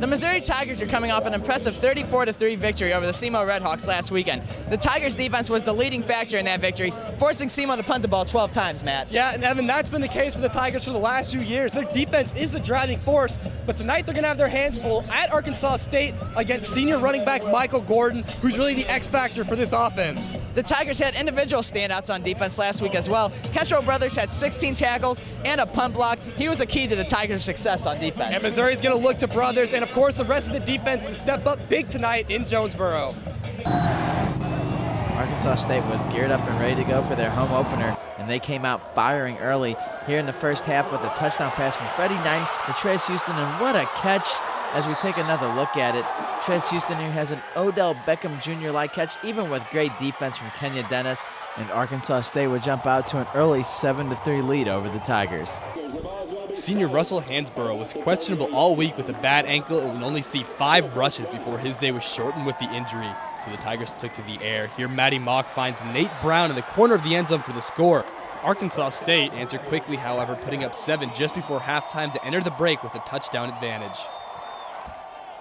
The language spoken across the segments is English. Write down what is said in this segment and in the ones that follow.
The Missouri Tigers are coming off an impressive 34-3 victory over the SEMO Redhawks last weekend. The Tigers' defense was the leading factor in that victory, forcing SEMO to punt the ball 12 times, Matt. Yeah, and Evan, that's been the case for the Tigers for the last few years. Their defense is the driving force, but tonight they're going to have their hands full at Arkansas State against senior running back Michael Gordon, who's really the X factor for this offense. The Tigers had individual standouts on defense last week as well. Kestrel Brothers had 16 tackles and a punt block. He was a key to the Tigers' success on defense. And Missouri's going to look to Brothers, and of course the rest of the defense to step up big tonight in Jonesboro. Arkansas State was geared up and ready to go for their home opener, and they came out firing early here in the first half with a touchdown pass from Freddie Knight to Trez Houston, and what a catch as we take another look at it. Trez Houston here has an Odell Beckham Jr.-like catch, even with great defense from Kenya Dennis, and Arkansas State would jump out to an early 7-3 lead over the Tigers. Senior Russell Hansborough was questionable all week with a bad ankle and would only see 5 rushes before his day was shortened with the injury. So the Tigers took to the air. Here Matty Mock finds Nate Brown in the corner of the end zone for the score. Arkansas State answered quickly, however, putting up 7 just before halftime to enter the break with a touchdown advantage.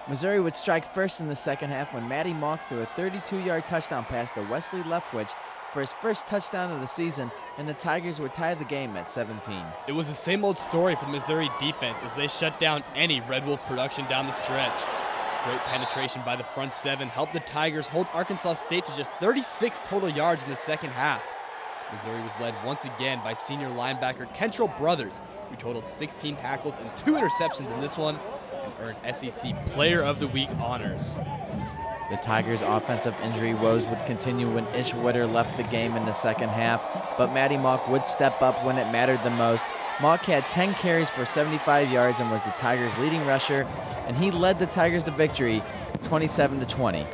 Missouri would strike first in the second half when Matty Mock threw a 32-yard touchdown pass to Wesley Leftwich for his first touchdown of the season, and the Tigers would tie the game at 17. It was the same old story for the Missouri defense as they shut down any Red Wolf production down the stretch. Great penetration by the front 7 helped the Tigers hold Arkansas State to just 36 total yards in the second half. Missouri was led once again by senior linebacker Kentrell Brothers, who totaled 16 tackles and 2 interceptions in this one and earned SEC Player of the Week honors. The Tigers' offensive injury woes would continue when Ish Witter left the game in the second half, but Matty Mock would step up when it mattered the most. Mock had 10 carries for 75 yards and was the Tigers' leading rusher, and he led the Tigers to victory 27-20.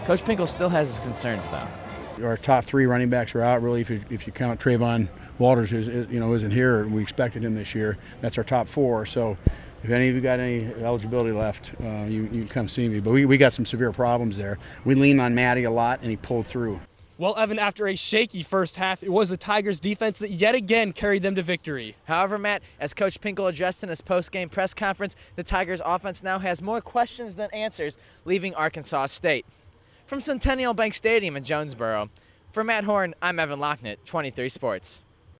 Coach Pinkel still has his concerns, though. Our top 3 running backs are out, really, if you count Trayvon Walters, isn't here, and we expected him this year. That's our top 4, so if any of you got any eligibility left, you can come see me. But we got some severe problems there. We leaned on Matty a lot, and he pulled through. Well, Evan, after a shaky first half, it was the Tigers' defense that yet again carried them to victory. However, Matt, as Coach Pinkel addressed in his post-game press conference, the Tigers' offense now has more questions than answers, leaving Arkansas State. From Centennial Bank Stadium in Jonesboro, for Matt Horn, I'm Evan Lachnit, 23 Sports.